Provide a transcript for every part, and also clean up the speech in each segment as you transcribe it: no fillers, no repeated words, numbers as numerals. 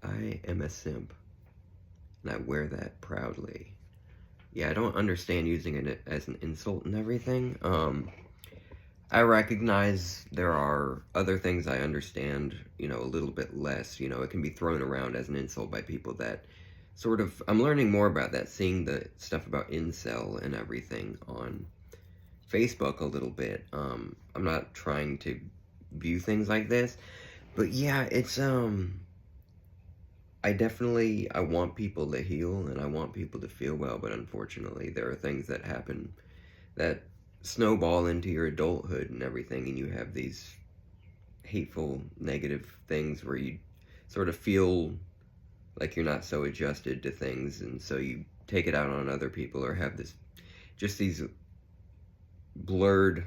I am a simp, and I wear that proudly. Yeah, I don't understand using it as an insult and everything. I recognize there are other things I understand, a little bit less. It can be thrown around as an insult by people that sort of, I'm learning more about that, seeing the stuff about incel and everything on Facebook a little bit. I'm not trying to view things like this, but yeah, I want people to heal and I want people to feel well, but unfortunately there are things that happen that snowball into your adulthood and everything, and you have these hateful, negative things where you sort of feel like you're not so adjusted to things, and so you take it out on other people or have these blurred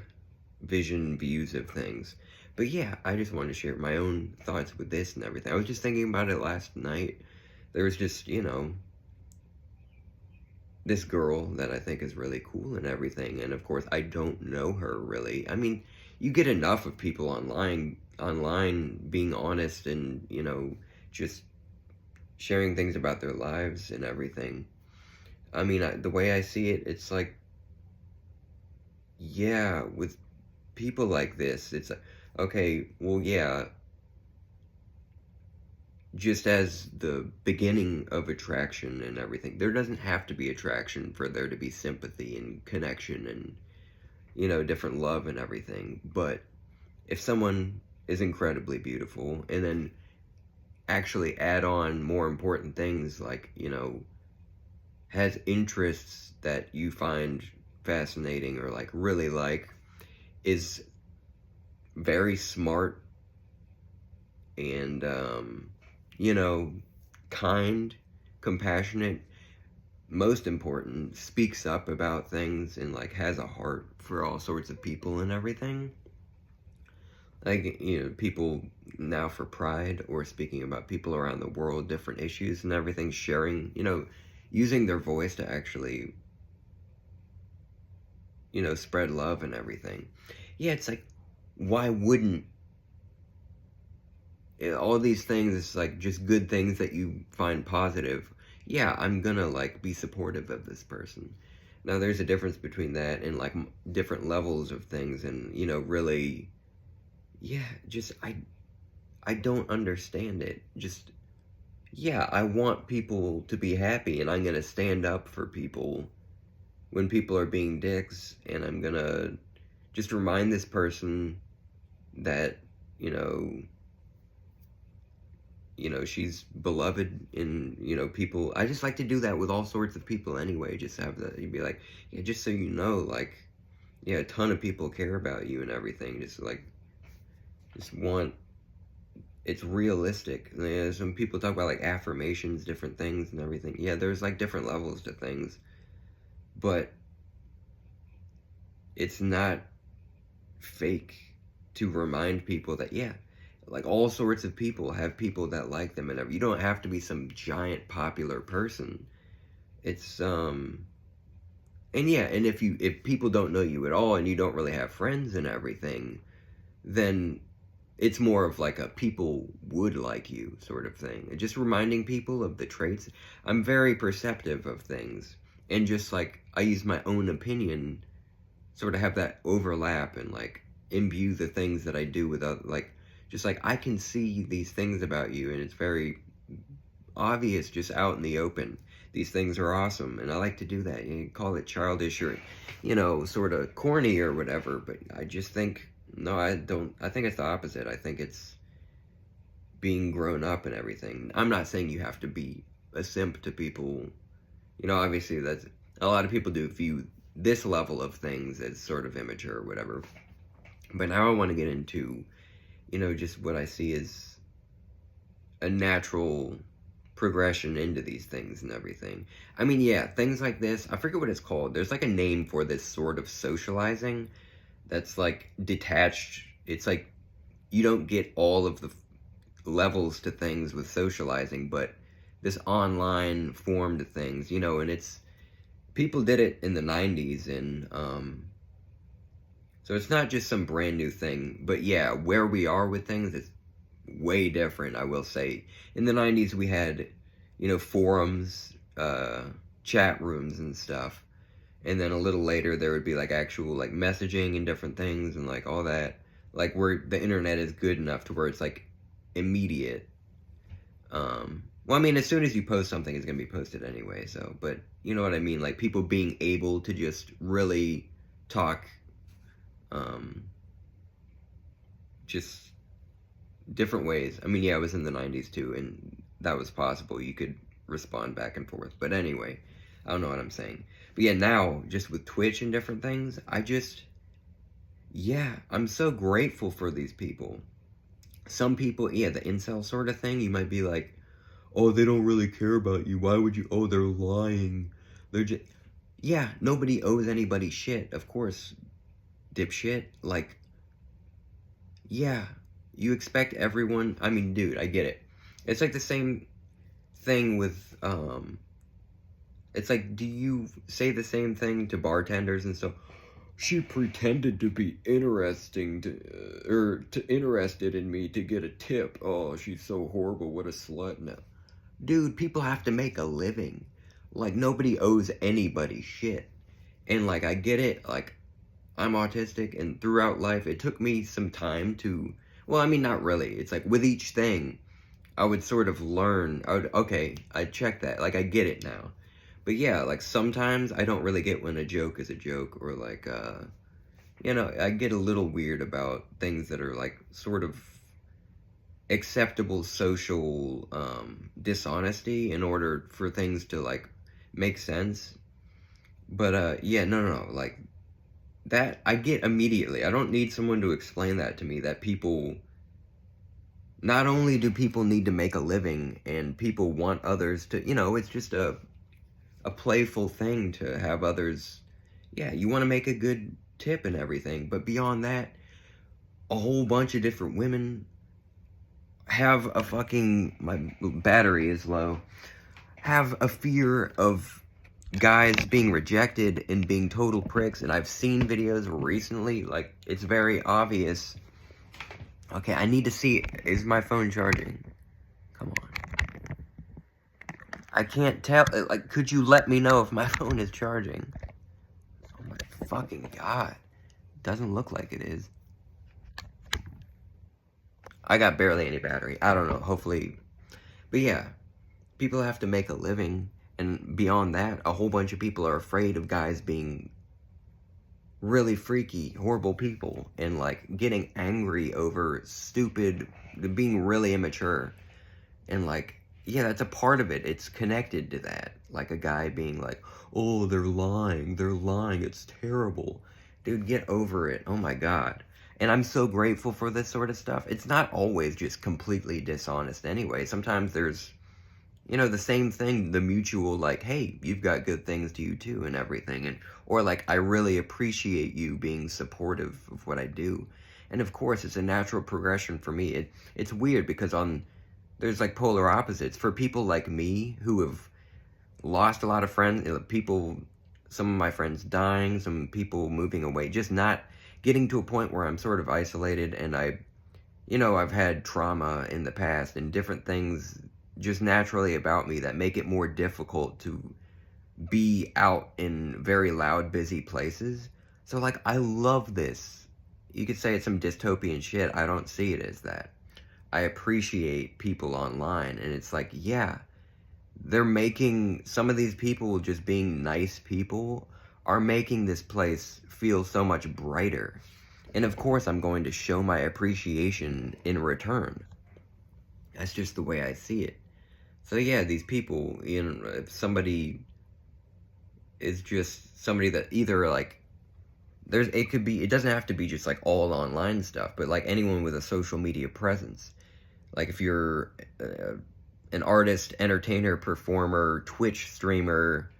vision views of things. But yeah, I just wanted to share my own thoughts with this and everything. I was just thinking about it last night. There was just, this girl that I think is really cool and everything, and of course I don't know her really. I mean, you get enough of people online being honest and, just sharing things about their lives and everything. I mean, the way I see it, it's like, yeah, with people like this, it's like, okay, well, yeah, just as the beginning of attraction and everything, there doesn't have to be attraction for there to be sympathy and connection and, different love and everything. But if someone is incredibly beautiful and then actually add on more important things like, has interests that you find fascinating or like really like, is very smart and, kind, compassionate, most important, speaks up about things and like has a heart for all sorts of people and everything. Like, people now for pride or speaking about people around the world, different issues and everything, sharing, using their voice to actually, spread love and everything. Yeah, it's like, why wouldn't all these things, it's like just good things that you find positive. Yeah, I'm gonna like be supportive of this person. Now there's a difference between that and like different levels of things, and really, yeah, just I don't understand it. Just, yeah, I want people to be happy, and I'm gonna stand up for people when people are being dicks, and I'm gonna just remind this person that, you know, she's beloved in, people. I just like to do that with all sorts of people anyway. Just have that, you'd be like, yeah, just so you know, like, yeah, a ton of people care about you and everything. Just want, it's realistic. Yeah, some people talk about like affirmations, different things and everything. Yeah, there's like different levels to things, but it's not fake to remind people that, yeah, like all sorts of people have people that like them, and you don't have to be some giant popular person. It's and yeah, and if people don't know you at all and you don't really have friends and everything, then it's more of like a people would like you sort of thing. And just reminding people of the traits. I'm very perceptive of things, and just like I use my own opinion, sort of have that overlap and like imbue the things that I do with other, like, just like I can see these things about you and it's very obvious just out in the open. These things are awesome, and I like to do that. You call it childish or, sort of corny or whatever, but I just think, no, I don't. I think it's the opposite. I think it's being grown up and everything. I'm not saying you have to be a simp to people. Obviously, that's a lot of people do view this level of things as sort of immature or whatever. But now I want to get into, just what I see as a natural progression into these things and everything. I mean, yeah, things like this, I forget what it's called. There's like a name for this sort of socializing that's like detached. It's like you don't get all of the levels to things with socializing, but this online form to things, and it's, people did it in the 90s, and so it's not just some brand new thing. But yeah, where we are with things is way different, I will say. In the 90s, we had, forums, chat rooms and stuff. And then a little later, there would be, like, actual, like, messaging and different things and, like, all that. Like, where the internet is good enough to where it's, like, immediate. Well, I mean, as soon as you post something, it's going to be posted anyway, so, but you know what I mean? Like, people being able to just really talk, just different ways. I mean, yeah, it was in the 90s too, and that was possible. You could respond back and forth. But anyway, I don't know what I'm saying. But yeah, now, just with Twitch and different things, yeah, I'm so grateful for these people. Some people, yeah, the incel sort of thing, you might be like, oh, they don't really care about you. Why would you? Oh, they're lying. They're just, yeah, nobody owes anybody shit, of course, dipshit. Like, yeah, you expect everyone, I mean, dude, I get it. It's like the same thing with, it's like, do you say the same thing to bartenders and stuff? She pretended to be interested in me to get a tip. Oh, she's so horrible. What a slut. No. Dude, people have to make a living. Like, nobody owes anybody shit. And, like, I get it. Like, I'm autistic, and throughout life, it took me some time to... Well, I mean, not really. It's like, with each thing, I would sort of learn. Okay, I check that. Like, I get it now. But yeah, like, sometimes I don't really get when a joke is a joke, or, like, I get a little weird about things that are, like, sort of acceptable social dishonesty in order for things to, like, make sense. But yeah, no, like, that I get immediately. I don't need someone to explain that to me, that people, not only do people need to make a living, and people want others to, it's just a playful thing to have others, yeah, you want to make a good tip and everything, but beyond that, a whole bunch of different women have a fucking, my battery is low, have a fear of guys being rejected and being total pricks, and I've seen videos recently, like, it's very obvious. Okay, I need to see, is my phone charging? Come on. I can't tell, like, could you let me know if my phone is charging? Oh my fucking god. Doesn't look like it is. I got barely any battery. I don't know, hopefully. But yeah, people have to make a living, and beyond that, a whole bunch of people are afraid of guys being really freaky, horrible people, and, like, getting angry over stupid, being really immature. And, like, yeah, that's a part of it. It's connected to that. Like, a guy being like, oh, they're lying, it's terrible. Dude, get over it. Oh my god. And I'm so grateful for this sort of stuff. It's not always just completely dishonest anyway. Sometimes there's, the same thing, the mutual, like, hey, you've got good things to you too and everything. And, or like, I really appreciate you being supportive of what I do. And of course, it's a natural progression for me. It's weird because there's like polar opposites. For people like me who have lost a lot of friends, some of my friends dying, some people moving away, just not getting to a point where I'm sort of isolated, and I've had trauma in the past and different things just naturally about me that make it more difficult to be out in very loud, busy places. So, like, I love this. You could say it's some dystopian shit. I don't see it as that. I appreciate people online, and it's like, yeah, they're making, some of these people just being nice people are making this place feel so much brighter. And of course, I'm going to show my appreciation in return. That's just the way I see it. So yeah, these people, if somebody is just somebody that either, like, it doesn't have to be just, like, all online stuff, but, like, anyone with a social media presence. Like, if you're an artist, entertainer, performer, Twitch streamer,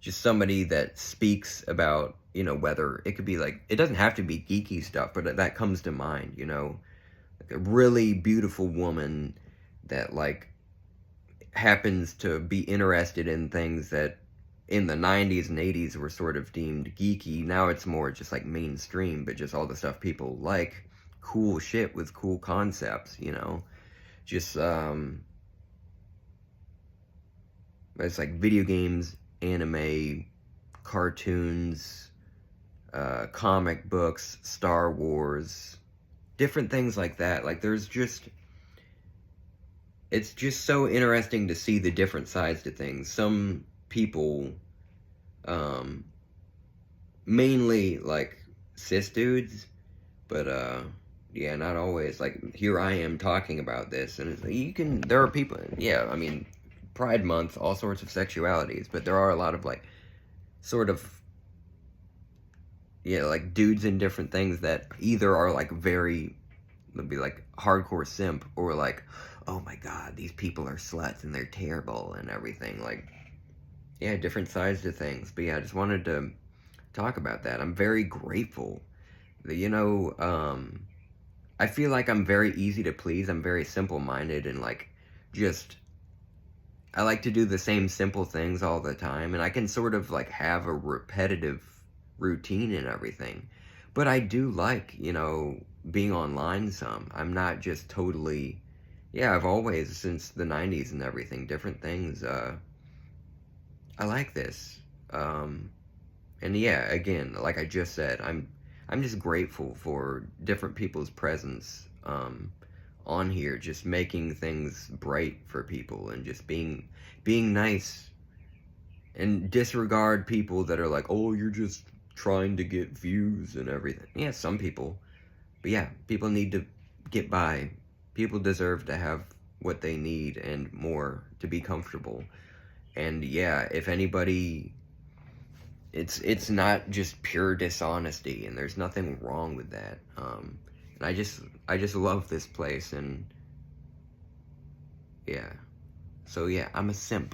just somebody that speaks about, whether it could be, like, it doesn't have to be geeky stuff, but that comes to mind, like a really beautiful woman that, like, happens to be interested in things that in the 90s and 80s were sort of deemed geeky. Now it's more just, like, mainstream, but just all the stuff people like, cool shit with cool concepts, just, it's like video games, anime, cartoons, comic books, Star Wars, different things like that. Like, it's just so interesting to see the different sides to things. Some people, um, mainly, like, cis dudes, but, yeah, not always. Like, here I am talking about this, and it's like, there are people, yeah, I mean, Pride Month, all sorts of sexualities, but there are a lot of, like, sort of, yeah, like, dudes in different things that either are, like, they'll be, like, hardcore simp, or, like, oh my god, these people are sluts, and they're terrible, and everything, like, yeah, different sides to things, but yeah, I just wanted to talk about that. I'm very grateful that, I feel like I'm very easy to please. I'm very simple-minded, and, like, just, I like to do the same simple things all the time, and I can sort of, like, have a repetitive routine and everything. But I do like, being online some. I'm not just totally, yeah, I've always, since the 90s and everything, different things, I like this. And yeah, again, like I just said, I'm just grateful for different people's presence on here, just making things bright for people, and just being nice, and disregard people that are like, oh, you're just trying to get views and everything. Yeah, some people, but yeah, people need to get by. People deserve to have what they need and more to be comfortable. And yeah, if anybody, it's not just pure dishonesty, and there's nothing wrong with that. And I just love this place, and yeah. So yeah, I'm a simp,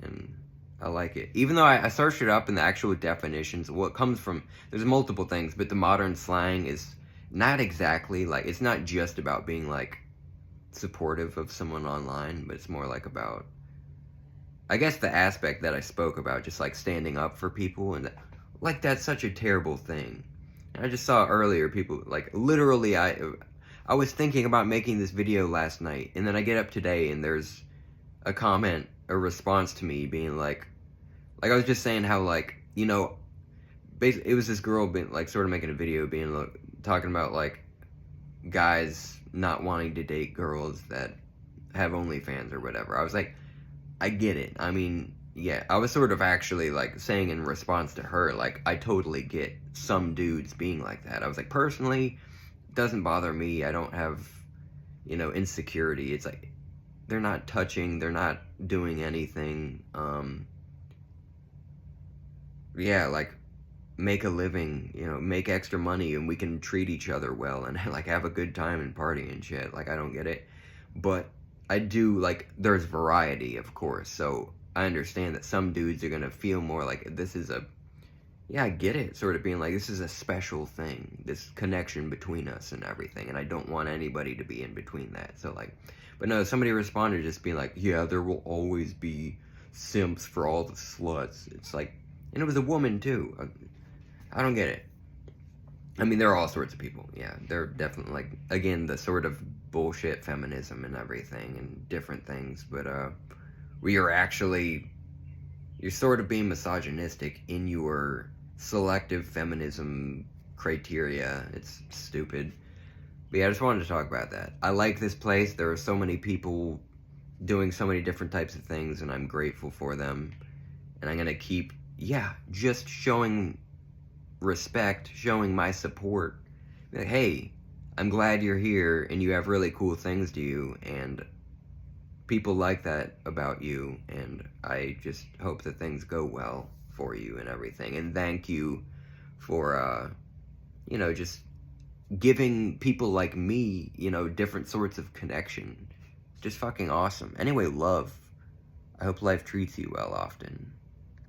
and I like it. Even though I searched it up in the actual definitions, what comes from, there's multiple things, but the modern slang is not exactly, like, it's not just about being, like, supportive of someone online, but it's more, like, about, I guess, the aspect that I spoke about, just, like, standing up for people, and, like, that's such a terrible thing. And I just saw earlier people, like, literally, I was thinking about making this video last night, and then I get up today, and there's a comment, a response to me being like I was just saying how, like, basically, it was this girl being, like, sort of making a video being, like, talking about, like, guys not wanting to date girls that have OnlyFans or whatever. I was like, I get it. I mean, yeah, I was sort of actually, like, saying in response to her, like, I totally get some dudes being like that. I was like, personally, it doesn't bother me. I don't have, insecurity. It's like, they're not touching, they're not doing anything. Yeah, like, make a living, make extra money, and we can treat each other well, and, like, have a good time and party and shit. Like, I don't get it. But I do, like, there's variety, of course, so I understand that some dudes are gonna feel more like this is yeah, I get it, sort of being like, this is a special thing, this connection between us and everything, and I don't want anybody to be in between that. So, like, but no, somebody responded just being like, yeah, there will always be simps for all the sluts. It's like, and it was a woman too. I don't get it. I mean, there are all sorts of people. Yeah, they're definitely, like, again, the sort of bullshit feminism and everything and different things, but where you're sort of being misogynistic in your selective feminism criteria. It's stupid. But yeah, I just wanted to talk about that. I like this place. There are so many people doing so many different types of things, and I'm grateful for them. And I'm going to keep, yeah, just showing respect, showing my support. Like, hey, I'm glad you're here, and you have really cool things to you, and people like that about you, and I just hope that things go well for you and everything. And thank you for, just giving people like me, different sorts of connection. It's just fucking awesome. Anyway, love. I hope life treats you well often.